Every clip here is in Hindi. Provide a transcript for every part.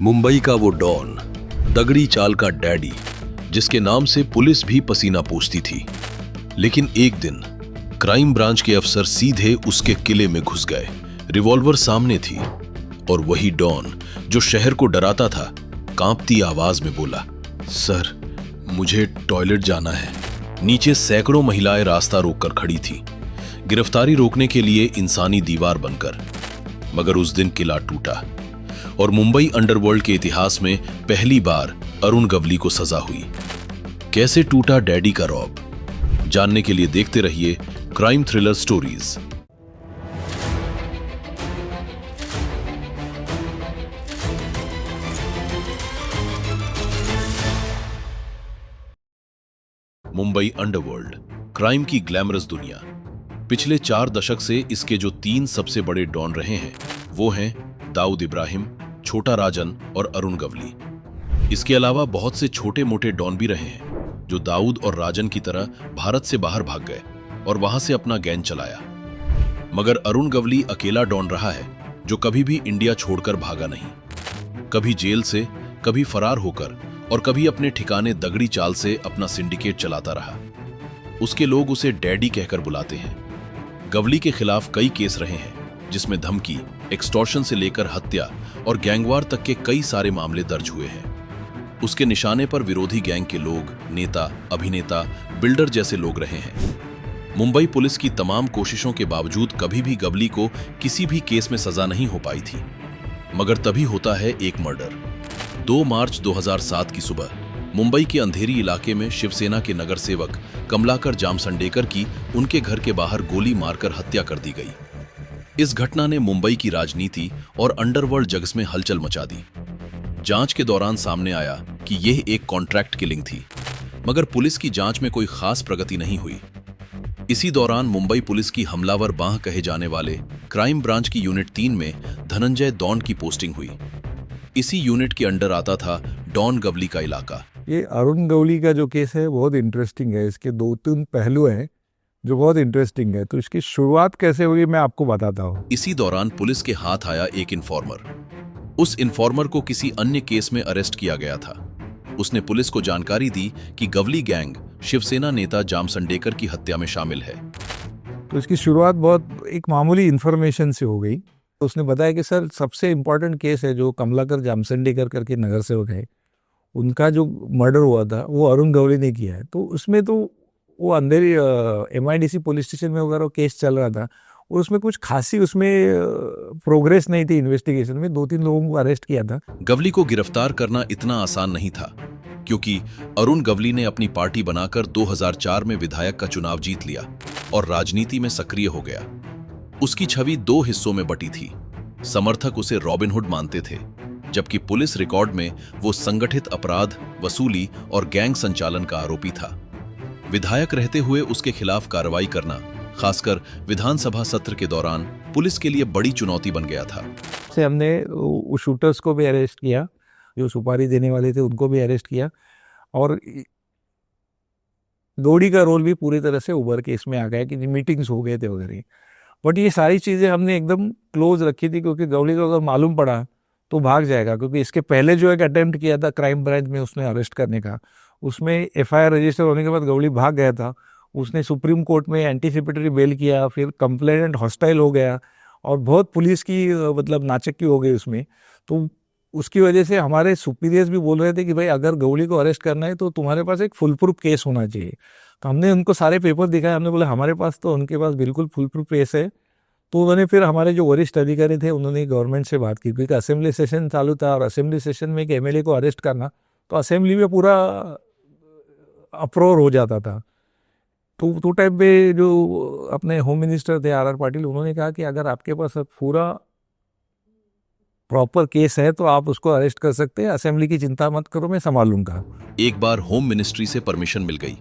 मुंबई का वो डॉन, दगड़ी चाल का डैडी, जिसके नाम से पुलिस भी पसीना पोंछती थी। लेकिन एक दिन क्राइम ब्रांच के अफसर सीधे उसके किले में घुस गए। रिवॉल्वर सामने थी और वही डॉन जो शहर को डराता था, कांपती आवाज में बोला, सर, मुझे टॉयलेट जाना है। नीचे सैकड़ों महिलाएं रास्ता रोककर खड़ी थी, गिरफ्तारी रोकने के लिए इंसानी दीवार बनकर। मगर उस दिन किला टूटा और मुंबई अंडरवर्ल्ड के इतिहास में पहली बार अरुण गवली को सजा हुई। कैसे टूटा डैडी का रौब, जानने के लिए देखते रहिए crime thriller stories. Mumbai underworld, crime की ग्लैमरस दुनिया। पिछले 4 दशक से इसके जो 3 सबसे बड़े डॉन रहे हैं वो हैं दाऊद इब्राहिम, छोटा राजन और अरुण गवली। इसके अलावा बहुत से छोटे मोटे डॉन भी रहे हैं जो दाऊद और राजन की तरह भारत से बाहर भाग गए और वहां से अपना गैंग चलाया। मगर अरुण गवली अकेला डॉन रहा है जो कभी भी इंडिया छोड़कर भागा नहीं। कभी जेल से, कभी फरार होकर और कभी अपने ठिकाने दगड़ी चाल से अपना सिंडिकेट चलाता रहा। उसके लोग उसे डैडी कहकर बुलाते हैं। गवली के खिलाफ कई केस रहे हैं जिसमें धमकी, एक्सटॉर्शन से लेकर हत्या और गैंगवार तक के कई सारे मामले दर्ज हुए हैं। उसके निशाने पर विरोधी गैंग के लोग, नेता, अभिनेता, बिल्डर जैसे लोग रहे हैं। मुंबई पुलिस की तमाम कोशिशों के बावजूद कभी भी गवली को किसी भी केस में सजा नहीं हो पाई थी। मगर तभी होता है एक मर्डर। 2 मार्च 2007 की सुबह मुंबई के अंधेरी इलाके में शिवसेना के नगर सेवक कमलाकर जामसंडेकर की उनके घर के बाहर गोली मारकर हत्या कर दी गई। इस घटना ने मुंबई की राजनीति और अंडरवर्ल्ड जगत में हलचल मचा दी। जांच के दौरान सामने आया कि यह एक कॉन्ट्रैक्ट किलिंग थी, मगर पुलिस की जांच में कोई खास प्रगति नहीं हुई। इसी दौरान मुंबई पुलिस की हमलावर बाह कहे जाने वाले क्राइम ब्रांच की यूनिट 3 में धनंजय डॉन की पोस्टिंग हुई। इसी यूनिट के अंडर आता था डॉन गवली का इलाका। ये अरुण गवली का जो केस है बहुत इंटरेस्टिंग है। इसके 2-3 पहलू हैं जो बहुत इंटरेस्टिंग है। तो इसकी शुरुआत कैसे हुई मैं आपको बताता हूँ। इसी दौरान पुलिस के हाथ आया एक इन्फॉर्मर। उस इन्फॉर्मर को किसी अन्य केस में अरेस्ट किया गया था। उसने पुलिस को जानकारी दी कि गवली गैंग शिवसेना नेता जामसंडेकर की हत्या में शामिल है। तो इसकी शुरुआत बहुत एक मामूली इन्फॉर्मेशन से हो गई। तो उसने बताया कि सर, सबसे इम्पोर्टेंट केस है जो कमलाकर जामसंडेकर करके नगर सेवक है, उनका जो मर्डर हुआ था वो अरुण गवली ने किया है। तो उसमें तो वो अंधेरी MIDC पुलिस स्टेशन में वगैरह केस चल रहा था और उसमें कुछ खासी उसमें प्रोग्रेस नहीं थी इन्वेस्टिगेशन में। 2-3 लोगों को अरेस्ट किया था। गवली को गिरफ्तार करना इतना आसान नहीं था क्योंकि अरुण गवली ने अपनी पार्टी बनाकर 2004 में विधायक का चुनाव जीत लिया और राजनीति में सक्रिय हो गया। उसकी छवि 2 हिस्सों में बटी थी। समर्थक उसे रॉबिनहुड मानते थे, जबकि पुलिस रिकॉर्ड में वो संगठित अपराध, वसूली और गैंग संचालन का आरोपी था। विधायक रहते हुए उसके खिलाफ कार्रवाई करना, खासकर विधानसभा सत्र के दौरान, पुलिस के लिए बड़ी चुनौती बन गया था। से हमने उस शूटर्स को भी अरेस्ट किया, जो सुपारी देने वाले थे उनको भी अरेस्ट किया और गौड़ी का रोल भी पूरी तरह से उभर के इसमें आ गया कि मीटिंग्स हो गए थे वगैरह। बट ये सारी चीज़ें हमने एकदम क्लोज रखी थी क्योंकि गौड़ी को अगर मालूम पड़ा तो भाग जाएगा। क्योंकि इसके पहले जो एक अटेम्प्ट किया था क्राइम ब्रांच में उसने अरेस्ट करने का, उसमें FIR रजिस्टर होने के बाद गवली भाग गया था। उसने सुप्रीम कोर्ट में एंटीसिपेटरी बेल किया, फिर कंप्लेनेंट हॉस्टाइल हो गया और बहुत पुलिस की मतलब नाचक्की हो गई उसमें। तो उसकी वजह से हमारे सुपीरियर्स भी बोल रहे थे कि भाई अगर गवली को अरेस्ट करना है तो तुम्हारे पास एक फुल प्रूफ केस होना चाहिए। तो हमने उनको सारे पेपर दिखाए, हमने बोला हमारे पास तो, उनके पास बिल्कुल फुल प्रूफ केस है। तो उन्होंने फिर हमारे जो वरिष्ठ अधिकारी थे उन्होंने गवर्नमेंट से बात की क्योंकि असेंबली सेशन चालू था और असेंबली सेशन में एक MLA को अरेस्ट करना तो असेंबली में पूरा अप्रोर हो जाता था। तो टाइम पे जो अपने होम मिनिस्टर थे RR पाटिल, उन्होंने कहा कि अगर आपके पास पूरा प्रॉपर केस है तो आप उसको अरेस्ट कर सकते हैं, असेंबली की चिंता मत करो, मैं संभाल लूंगा। एक बार होम मिनिस्ट्री से परमिशन मिल गई,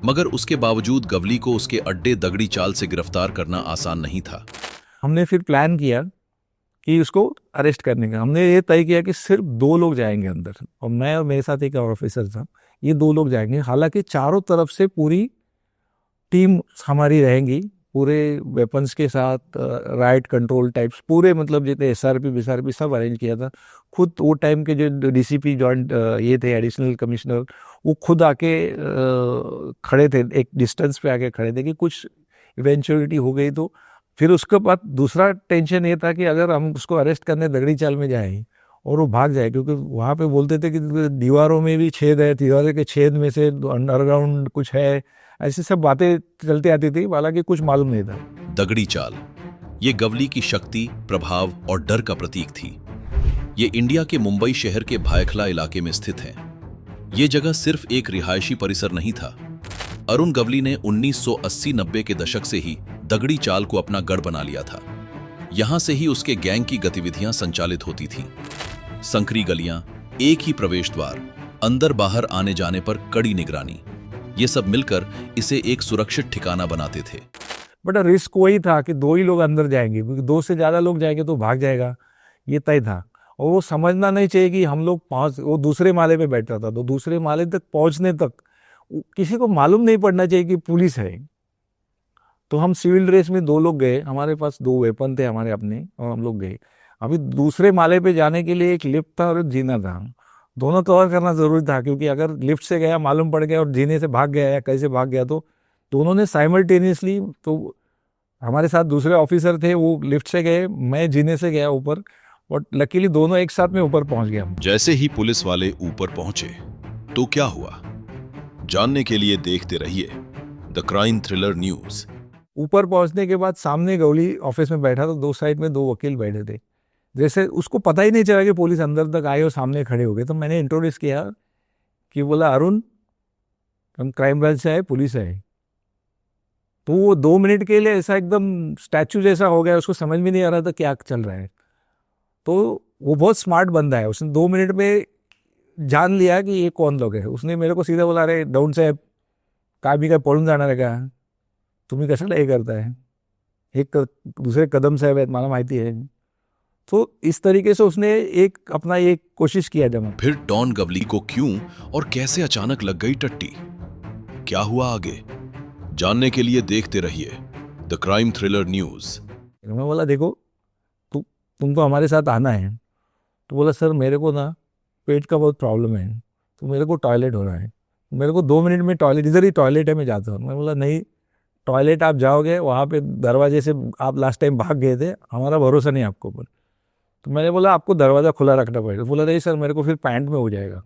मगर उसके बावजूद गवली को उसके अड्डे दगड़ी चाल से गिरफ्तार करना आसान नहीं था। हमने फिर प्लान किया कि उसको अरेस्ट करने का। हमने ये तय किया कि सिर्फ 2 लोग जाएंगे अंदर और मैं और मेरे साथ एक ऑफिसर था, ये 2 लोग जाएंगे। हालांकि चारों तरफ से पूरी टीम हमारी रहेंगी पूरे वेपन्स के साथ राइट कंट्रोल टाइप्स पूरे, मतलब जितने SRP सब अरेंज किया था खुद। वो टाइम के जो DCP जॉइंट ये थे एडिशनल कमिश्नर, वो खुद आके खड़े थे, एक डिस्टेंस पे आके खड़े थे कि कुछ इवेंचुअलिटी हो गई तो। फिर उसके बाद दूसरा टेंशन ये था कि अगर हम उसको अरेस्ट करने दगड़ी चाल में जाएं और वो भाग जाए, क्योंकि वहाँ पे बोलते थे कि दीवारों में भी छेद है, दीवारों के छेद में से अंडरग्राउंड कुछ है, ऐसी सब बातें चलती आती थी, हालांकि कुछ मालूम नहीं था। दगड़ी चाल ये गवली की शक्ति, प्रभाव और डर का प्रतीक थी। ये इंडिया के मुंबई शहर के भायखला इलाके में स्थित है। ये जगह सिर्फ एक रिहायशी परिसर नहीं था। अरुण गवली ने 1980-90 के दशक से ही दगड़ी चाल को अपना गढ़ बना लिया था। यहां से ही उसके गैंग की गतिविधियां संचालित होती थीं। संकरी गलियां, एक ही प्रवेश द्वार, अंदर बाहर आने जाने पर कड़ी निगरानी, ये सब मिलकर इसे एक सुरक्षित ठिकाना बनाते थे। बट रिस्क वही था कि 2 ही लोग अंदर जाएंगे, क्योंकि 2 से ज़्यादा लोग जाएंगे तो भाग जाएगा, ये तय था। और वो समझना नहीं चाहिए कि हम लोग वो दूसरे माले पे बैठा था, तो दूसरे माले तक पहुंचने तक किसी को मालूम नहीं पड़ना चाहिए कि पुलिस है। तो हम सिविल ड्रेस में 2 लोग गए, हमारे पास 2 वेपन थे हमारे अपने, और हम लोग गए। अभी दूसरे माले पे जाने के लिए एक लिफ्ट था और एक जीना था, दोनों कवर करना जरूरी था, क्योंकि अगर लिफ्ट से गया मालूम पड़ गया और जीने से भाग गया या कैसे भाग गया तो दोनों ने साइमल्टेनियसली। तो हमारे साथ दूसरे ऑफिसर थे, वो लिफ्ट से गए, मैं जीने से गया ऊपर, और लकीली दोनों एक साथ में ऊपर पहुंच गया। जैसे ही पुलिस वाले ऊपर पहुंचे तो क्या हुआ, जानने के लिए देखते रहिए द क्राइम थ्रिलर न्यूज। ऊपर पहुंचने के बाद सामने गवली ऑफिस में बैठा था, 2 साइड में 2 वकील बैठे थे। जैसे उसको पता ही नहीं चला कि पुलिस अंदर तक आई और सामने खड़े हो गए, तो मैंने इंट्रोड्यूस किया कि बोला, अरुण हम क्राइम ब्रांच से आए, पुलिस है। तो वो 2 मिनट के लिए ऐसा एकदम स्टैचू जैसा हो गया, उसको समझ में नहीं आ रहा था क्या चल रहा है। तो वो बहुत स्मार्ट बंदा है, उसने 2 मिनट में जान लिया कि ये कौन लोग है। उसने मेरे को सीधा बोला, अरे डाऊन साहेब काय मी काय पळून जाणार का, तुम्ही कशाला हे करताय, एक दूसरे कदम साहेब आहेत मला माहिती है। तो इस तरीके से उसने एक अपना एक कोशिश किया जमा। फिर डॉन गवली को क्यों और कैसे अचानक लग गई टट्टी, क्या हुआ आगे, जानने के लिए देखते रहिए द क्राइम थ्रिलर न्यूज। मैं बोला, देखो तुमको हमारे साथ आना है। तो बोला, सर मेरे को ना पेट का बहुत प्रॉब्लम है, तो मेरे को टॉयलेट हो रहा है, मेरे को 2 मिनट में टॉयलेट, इधर ही टॉयलेट है, मैं जाता हूँ। मैं बोला, नहीं, टॉयलेट आप जाओगे वहाँ पे दरवाजे से आप लास्ट टाइम भाग गए थे, हमारा भरोसा नहीं आपको ऊपर। तो मैंने बोला, आपको दरवाज़ा खुला रखना पड़ेगा। बोला, नहीं सर मेरे को फिर पैंट में हो जाएगा,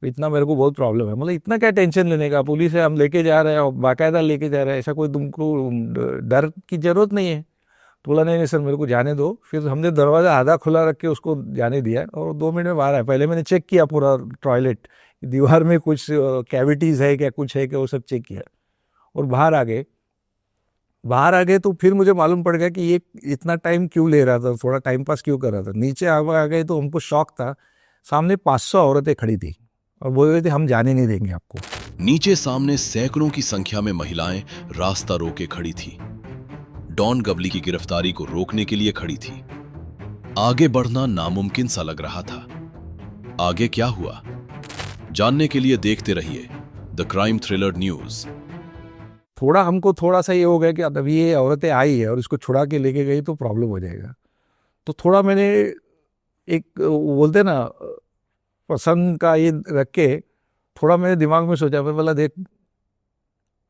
इतना मेरे को बहुत प्रॉब्लम है। मतलब इतना क्या टेंशन लेने का, पुलिस है, हम लेके जा रहे हैं, बाकायदा लेके जा रहे हैं, ऐसा कोई तुमको डर की जरूरत नहीं है। तो बोला, नहीं सर मेरे को जाने दो। फिर हमने दरवाज़ा आधा खुला रख के उसको जाने दिया और 2 मिनट में बाहर आया। पहले मैंने चेक किया पूरा टॉयलेट, दीवार में कुछ कैविटीज़ है क्या, कुछ है क्या, वो सब चेक किया और बाहर आ गए। तो फिर मुझे मालूम पड़ गया कि ये इतना टाइम क्यों ले रहा था, थोड़ा टाइम पास क्यों कर रहा था। नीचे आ गए तो हमको शौक था, सामने 500 औरतें खड़ी थी और बोल रहे थे, हम जाने नहीं देंगे आपको। नीचे सामने सैकड़ों की संख्या में महिलाएं रास्ता रोके खड़ी थी, डॉन गवली की गिरफ्तारी को रोकने के लिए खड़ी थी। आगे बढ़ना नामुमकिन सा लग रहा था। आगे क्या हुआ, जानने के लिए देखते रहिए द क्राइम थ्रिलर न्यूज। हमको थोड़ा सा ये हो गया कि अब ये औरतें आई है और इसको छुड़ा के लेके गई तो प्रॉब्लम हो जाएगा। तो थोड़ा मैंने एक बोलते ना पसंद का ये रख के थोड़ा मेरे दिमाग में सोचा। मैं बोला, देख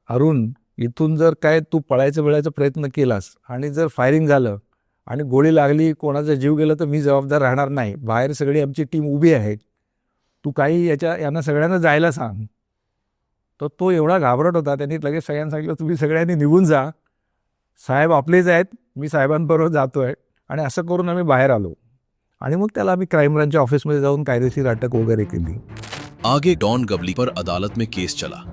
अरुण, इथून जर काय तू पळायचा प्रयत्न केलास आणि जर फायरिंग झालं आणि गोळी लागली, कोणाचा जीव गेला तर मी जबाबदार राहणार नाही। बाहेर सगळी आमची टीम उभी आहे, तू काही यांना सगळ्यांना जायला सांग। तर तो एवढा घाबरट होता, त्यांनी लगेच सगळ्यांना सांगितलं, तुम्ही सगळ्यांनी निघून जा, साहेब आपलेच आहेत, मी साहेबांबरोबर जातोय। आणि असं करून आम्ही बाहेर आलो आणि मग त्याला आम्ही क्राइम ब्रांचच्या ऑफिसमध्ये जाऊन कायदेशीर अटक वगैरे केली। आगे डॉन गवली पर अदालत में केस चला।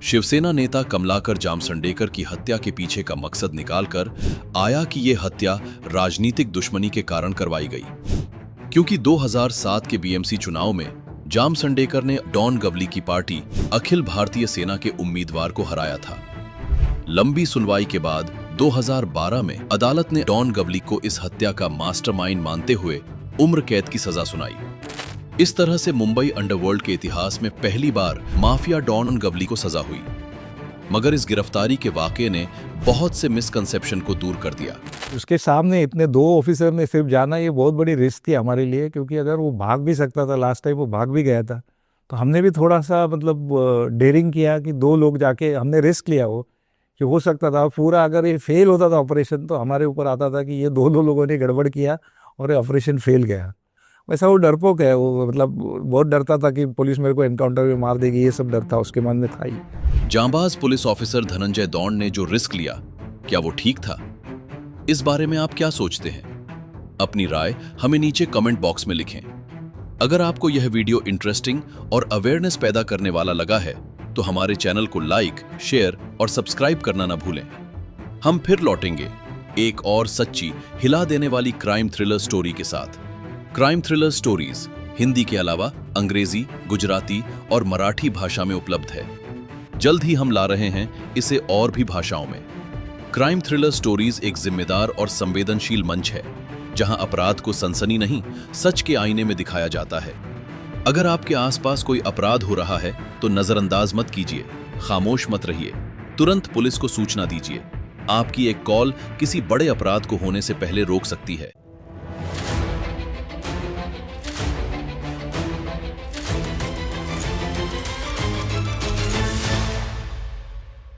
शिवसेना नेता कमलाकर जामसंडेकर की हत्या के पीछे का मकसद निकालकर आया कि ये हत्या राजनीतिक दुश्मनी के कारण करवाई गई, क्योंकि 2007 के बीएमसी चुनाव में जामसंडेकर ने डॉन गवली की पार्टी अखिल भारतीय सेना के उम्मीदवार को हराया था। लंबी सुनवाई के बाद 2012 में अदालत ने डॉन गवली को इस हत्या का मास्टरमाइंड मानते हुए उम्र कैद की सजा सुनाई। इस तरह से मुंबई अंडरवर्ल्ड के इतिहास में पहली बार माफिया डॉन गवली को सजा हुई। मगर इस गिरफ्तारी के वाकये ने बहुत से मिसकंसेप्शन को दूर कर दिया। उसके सामने इतने 2 ऑफिसर में सिर्फ जाना ये बहुत बड़ी रिस्क थी हमारे लिए, क्योंकि अगर वो भाग भी सकता था, लास्ट टाइम वो भाग भी गया था, तो हमने भी थोड़ा सा मतलब डेयरिंग किया कि 2 लोग जाके हमने रिस्क लिया वो कि हो सकता था पूरा, अगर ये फेल होता था ऑपरेशन तो हमारे ऊपर आता था कि ये 2 लोगों ने गड़बड़ किया और ये ऑपरेशन फेल गया। वैसा वो डरपोक है वो, मतलब बहुत डरता था कि पुलिस मेरे को एनकाउंटर में मार देगी, ये सब डर था उसके मन में था ही। जांबाज पुलिस ऑफिसर धनंजय दौंड ने जो रिस्क लिया, क्या वो ठीक था? इस बारे में आप क्या सोचते हैं? अपनी राय हमें नीचे कमेंट बॉक्स में लिखें। अगर आपको यह वीडियो इंटरेस्टिंग और अवेयरनेस पैदा करने वाला लगा है तो हमारे चैनल को लाइक, शेयर और सब्सक्राइब करना ना भूलें। हम फिर लौटेंगे एक और सच्ची, हिला देने वाली क्राइम थ्रिलर स्टोरी के साथ। क्राइम थ्रिलर स्टोरीज हिंदी के अलावा अंग्रेजी, गुजराती और मराठी भाषा में उपलब्ध है। जल्द ही हम ला रहे हैं इसे और भी भाषाओं में। क्राइम थ्रिलर स्टोरीज एक जिम्मेदार और संवेदनशील मंच है, जहां अपराध को सनसनी नहीं, सच के आईने में दिखाया जाता है। अगर आपके आसपास कोई अपराध हो रहा है तो नजरअंदाज मत कीजिए, खामोश मत रहिए, तुरंत पुलिस को सूचना दीजिए। आपकी एक कॉल किसी बड़े अपराध को होने से पहले रोक सकती है।